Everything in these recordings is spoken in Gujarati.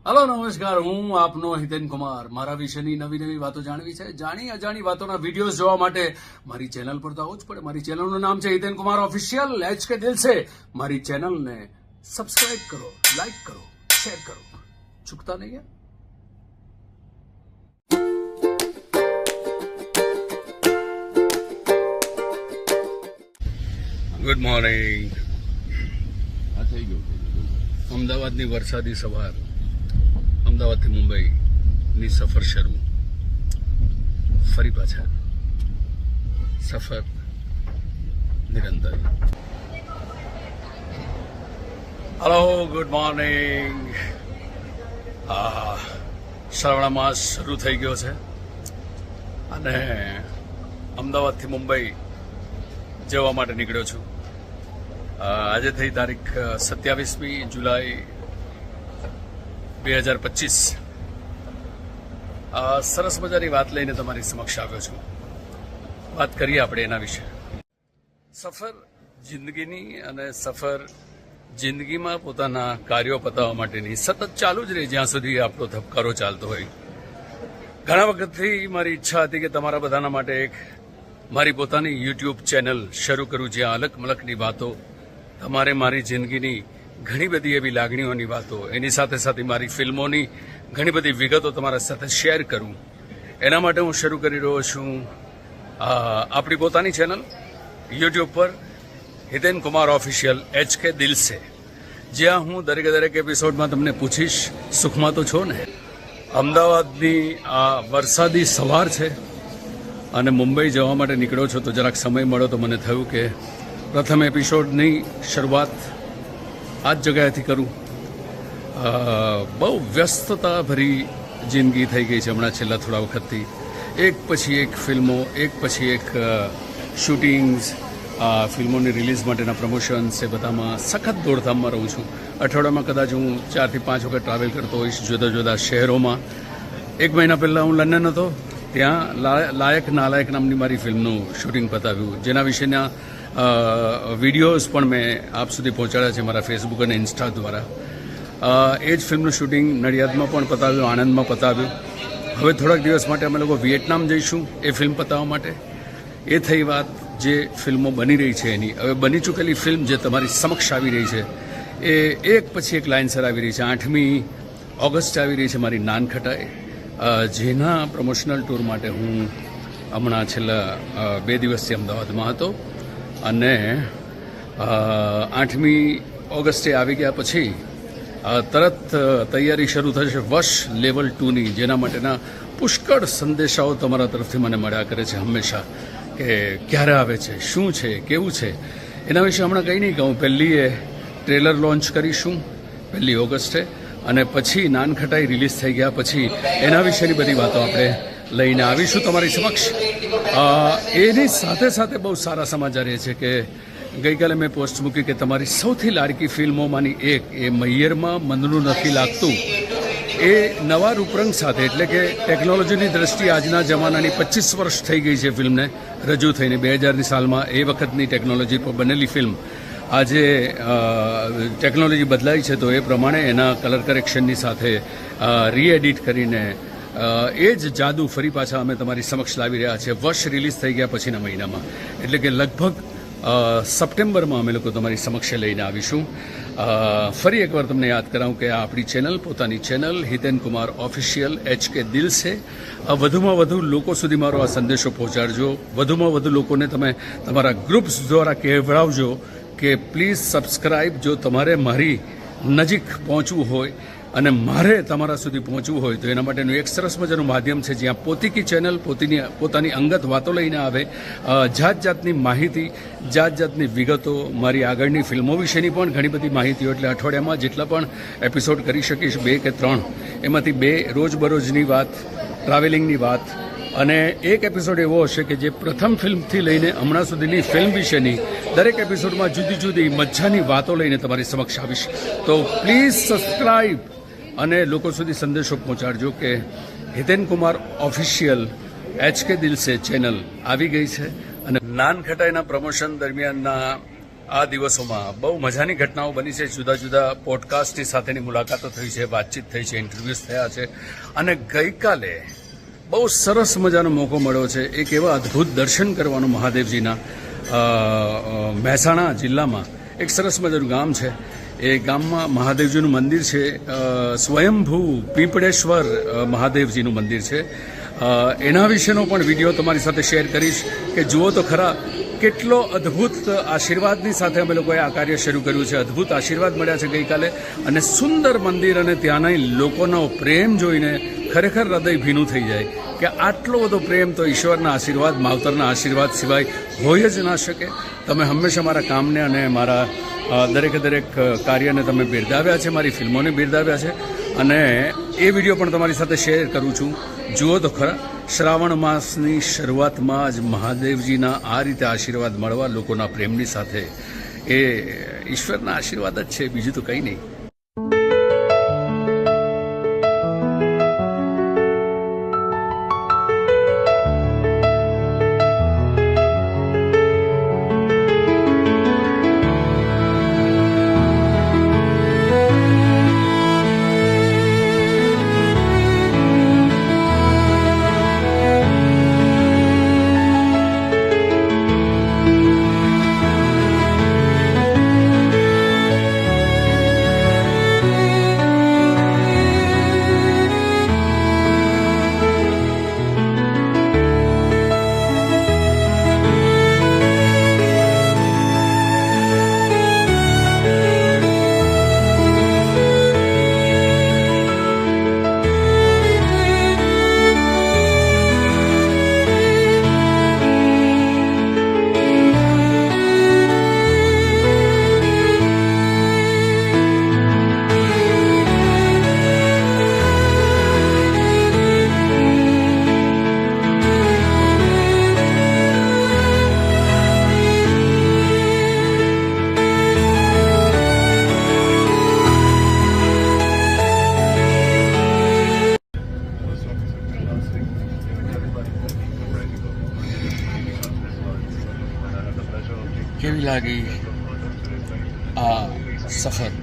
हेलो नमस्कार, હું આપનો હિતેન કુમાર। મારા વિશેની નવી નવી વાતો જાણવી છે, જાણી અજાણી વાતોના વિડીયોઝ જોવા માટે મારી ચેનલ પર તો આવવું જ પડે। મારી ચેનલનું નામ છે Hiten Kumar official H K દિલ સે। મારી ચેનલને સબસ્ક્રાઇબ કરો, લાઈક કરો, શેર કરો, ચૂકતા નહીં है। Good morning. અમદાવાદની વરસાદી સવાર, અમદાવાદથી મુંબઈની સફર શરૂ, ફરી પાછા સફર નિરંતર। Hello, good morning. શ્રાવણ માસ શરૂ થઈ ગયો છે અને અમદાવાદથી મુંબઈ જવા માટે નીકળ્યો છું। આજે થઈ તારીખ 27મી જુલાઈ 2025। સરસ મજાની વાત લઈને તમારી સમક્ષ આવ્યો છું। વાત કરીએ આપણે એના વિશે। સફર જિંદગીની અને સફર જિંદગીમાં પોતાના કાર્યો પતાવવા માટેની સતત ચાલુ જ રહે જ્યાં સુધી આપણો ધબકારો ચાલતો હોય। ઘણા વખતથી મારી ઈચ્છા હતી કે તમારા બધાના માટે એક મારી પોતાની યુટ્યુબ ચેનલ શરૂ કરું, જ્યાં અલગ મલકની વાતો, તમારે મારી જિંદગીની ઘણી બધી એવી લાગણીઓની વાતો, એની સાથે સાથે મારી ફિલ્મોની ઘણી બધી વિગતો તમારા સાથે શેર કરું। એના માટે હું શરૂ કરી રહ્યો છું આપણી પોતાની ચેનલ યુટ્યુબ પર Hiten Kumar official H K દિલ સે, જ્યાં હું દરેક એપિસોડમાં તમને પૂછીશ, સુખમાં તો છો ને? અમદાવાદની આ વરસાદી સવાર છે અને મુંબઈ જવા માટે નીકળ્યો છો, તો જરાક સમય મળ્યો તો મને થયું કે પ્રથમ એપિસોડની શરૂઆત આ જ જગ્યાએથી કરું। બહુ વ્યસ્તતાભરી જિંદગી થઈ ગઈ છે હમણાં છેલ્લા થોડા વખતથી। એક પછી એક ફિલ્મો, એક પછી એક શૂટિંગ્સ, ફિલ્મોની રિલીઝ માટેના પ્રમોશન્સ, એ બધામાં સખત દોડધામમાં રહું છું। અઠવાડિયામાં કદાચ હું 4 થી 5 વખત ટ્રાવેલ કરતો હોઈશ જુદા જુદા શહેરોમાં। 1 મહિના પહેલાં હું લંડન હતો, ત્યાં લાયક નાલાયક નામની મારી ફિલ્મનું શૂટિંગ પતાવ્યું, જેના વિશેના વિડીયોઝ પણ મેં આપ સુધી પહોંચાડ્યા છે મારા ફેસબુક અને ઇન્સ્ટા દ્વારા। એ જ ફિલ્મનું શૂટિંગ નડિયાદમાં પણ પતાવ્યું, આણંદમાં પતાવ્યું। હવે થોડાક દિવસ માટે અમે લોકો વિયેટનામ જઈશું એ ફિલ્મ પતાવવા માટે। એ થઈ વાત જે ફિલ્મો બની રહી છે એની। હવે બની ચૂકેલી ફિલ્મ જે તમારી સમક્ષ આવી રહી છે એ એક પછી એક લાઇનસર આવી રહી છે। 8મી ઓગસ્ટ આવી રહી છે મારી નાનખટાઈ, જેના પ્રમોશનલ ટૂર માટે હું હમણાં છેલ્લા 2 દિવસથી અમદાવાદમાં હતો અને 8મી ઓગસ્ટે આવી ગયા પછી તરત તૈયારી શરૂ થશે વશ લેવલ 2ની, જેના માટેના પુષ્કળ સંદેશાઓ તમારા તરફથી મને મળ્યા કરે છે હંમેશા કે ક્યારે આવે છે, શું છે, કેવું છે। એના વિશે હમણાં કંઈ નહીં કહું। પહેલીએ ટ્રેલર લોન્ચ કરીશું 1 ઓગસ્ટે અને પછી નાનખટાઈ રિલીઝ થઈ ગયા પછી એના વિશેની બધી વાતો આપણે લઈને આવીશું તમારી સમક્ષ। એની સાથે સાથે બહુ સારા સમાચાર એ છે કે ગઈકાલે મેં પોસ્ટ મૂકી કે તમારી સૌથી લાડકી ફિલ્મોમાંની એક, એ મૈયરમાં મનનું નથી લાગતું, એ નવા રૂપરંગ સાથે, એટલે કે ટેકનોલોજીની દ્રષ્ટિએ આજના જમાનાની 25 વર્ષ થઈ ગઈ છે ફિલ્મને રજૂ થઈને। 2000ની સાલમાં એ વખતની ટેકનોલોજી પર બનેલી ફિલ્મ આજે ટેકનોલોજી બદલાઈ છે, તો એ પ્રમાણે એના કલર કરેક્શનની સાથે રીએડિટ કરીને એ જ જાદુ ફરી પાછા અમે તમારી સમક્ષ લાવી રહ્યા છીએ વશ રિલીઝ થઈ ગયા પછીના મહિનામાં, એટલે કે લગભગ સપ્ટેમ્બરમાં અમે લોકો તમારી સમક્ષ લઈને આવીશું। ફરી એકવાર તમને યાદ કરાવું કે આ આપણી ચેનલ, પોતાની channel Hiten Kumar official H K દિલ સે। વધુમાં વધુ લોકો સુધી મારો આ સંદેશો પહોંચાડજો, વધુમાં વધુ લોકોને તમે તમારા ગ્રુપ્સ દ્વારા કહેવડાવજો કે પ્લીઝ સબસ્ક્રાઇબ। જો તમારે મારી નજીક પહોંચવું હોય અને મારે તમારા સુધી પહોંચવું હોય તો એના માટેનું એક સરસ મજાનું માધ્યમ છે, જ્યાં પોતીકી ચેનલ પોતાની અંગત વાતો લઈને આવે, જાત જાતની માહિતી, જાત જાતની વિગતો, મારી આગળની ફિલ્મો વિશેની પણ ઘણી બધી માહિતીઓ। એટલે અઠવાડિયામાં જેટલા પણ એપિસોડ કરી શકીશ, 2 કે 3, એમાંથી 2 રોજબરોજની વાત, ટ્રાવેલિંગની વાત, અને એક એપિસોડ એવો હશે કે જે પ્રથમ ફિલ્મથી લઈને હમણાં સુધીની ફિલ્મ વિશેની દરેક એપિસોડમાં જુદી જુદી મજાની વાતો લઈને તમારી સમક્ષ આવીશ। તો પ્લીઝ સબસ્ક્રાઇબ અને લોકો સુધી સંદેશો પહોંચાડજો કે Hiten Kumar official H K દિલ સે ચેનલ આવી ગઈ છે। અને નાનખટાઈના પ્રમોશન દરમિયાનના આ દિવસોમાં બહુ મજાની ઘટનાઓ બની છે. જુદા જુદા પોડકાસ્ટની સાથેની મુલાકાતો થઈ છે, વાતચીત થઈ છે, ઇન્ટરવ્યૂઝ થયા છે અને ગઈકાલે બહુ સરસ મજાનો મોકો મળ્યો છે એક એવા અદ્ભુત દર્શન કરવાનો મહાદેવજીના. મહેસાણા જિલ્લામાં એક સરસ મજાનું ગામ છે. એ ગામમાં મહાદેવજીનું મંદિર છે. સ્વયંભૂ પીપળેશ્વર મહાદેવજીનું મંદિર છે. એના વિશેનો પણ વિડીયો તમારી સાથે શેર કરીશ કે જુઓ તો ખરા કેટલો અદ્ભુત આશીર્વાદની સાથે અમે લોકોએ આ કાર્ય શરૂ કર્યું છે. અદ્ભુત આશીર્વાદ મળ્યા છે ગઈકાલે અને સુંદર મંદિર અને ત્યાંના લોકોનો પ્રેમ જોઈને ખરેખર હૃદય ભીનું થઈ જાય કે આટલો બધો પ્રેમ તો ઈશ્વરના આશીર્વાદ, માવતરના આશીર્વાદ સિવાય હોય જ ના શકે. તમે હંમેશા મારા કામને અને મારા દરેક કાર્યને તમે બિરદાવ્યા છે, મારી ફિલ્મોને બિરદાવ્યા છે અને એ વિડીયો પણ તમારી સાથે શેર કરું છું. જુઓ તો ખરા, શ્રાવણ માસની શરૂઆતમાં જ મહાદેવજીના આ રીતે આશીર્વાદ મળવા લોકોના પ્રેમની સાથે એ ઈશ્વરના આશીર્વાદ જ છે, બીજું તો કંઈ નહીં. કેવી લાગી આ સફર?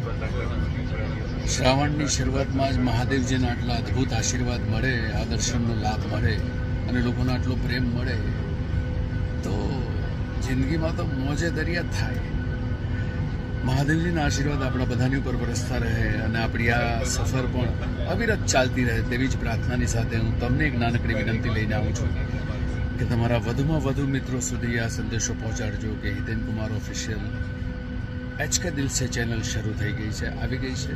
શ્રાવણની શરૂઆતમાં જ મહાદેવજીના આટલા અદ્ભુત આશીર્વાદ મળે, આ દર્શનનો લાભ મળે અને લોકોનો આટલો પ્રેમ મળે તો જિંદગીમાં તો મોજે દરિયા થાય. મહાદેવજીના આશીર્વાદ આપણા બધાની ઉપર વરસતા રહે અને આપણી આ સફર પણ અવિરત ચાલતી રહે તેવી જ પ્રાર્થનાની સાથે હું તમને એક નાનકડી વિનંતી લઈને આવું છું કે તમારા વધુમાં વધુ મિત્રો સુધી આ સંદેશો પહોંચાડજો કે હિતેન કુમાર ઓફિશિયલ HK દિલ સે ચેનલ શરૂ થઈ ગઈ છે, આવી ગઈ છે.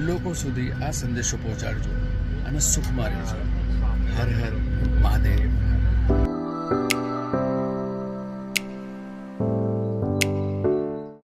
લોકો સુધી આ સંદેશો પહોંચાડજો અને સુખમાં રહેજો. હર હર મહાદેવ.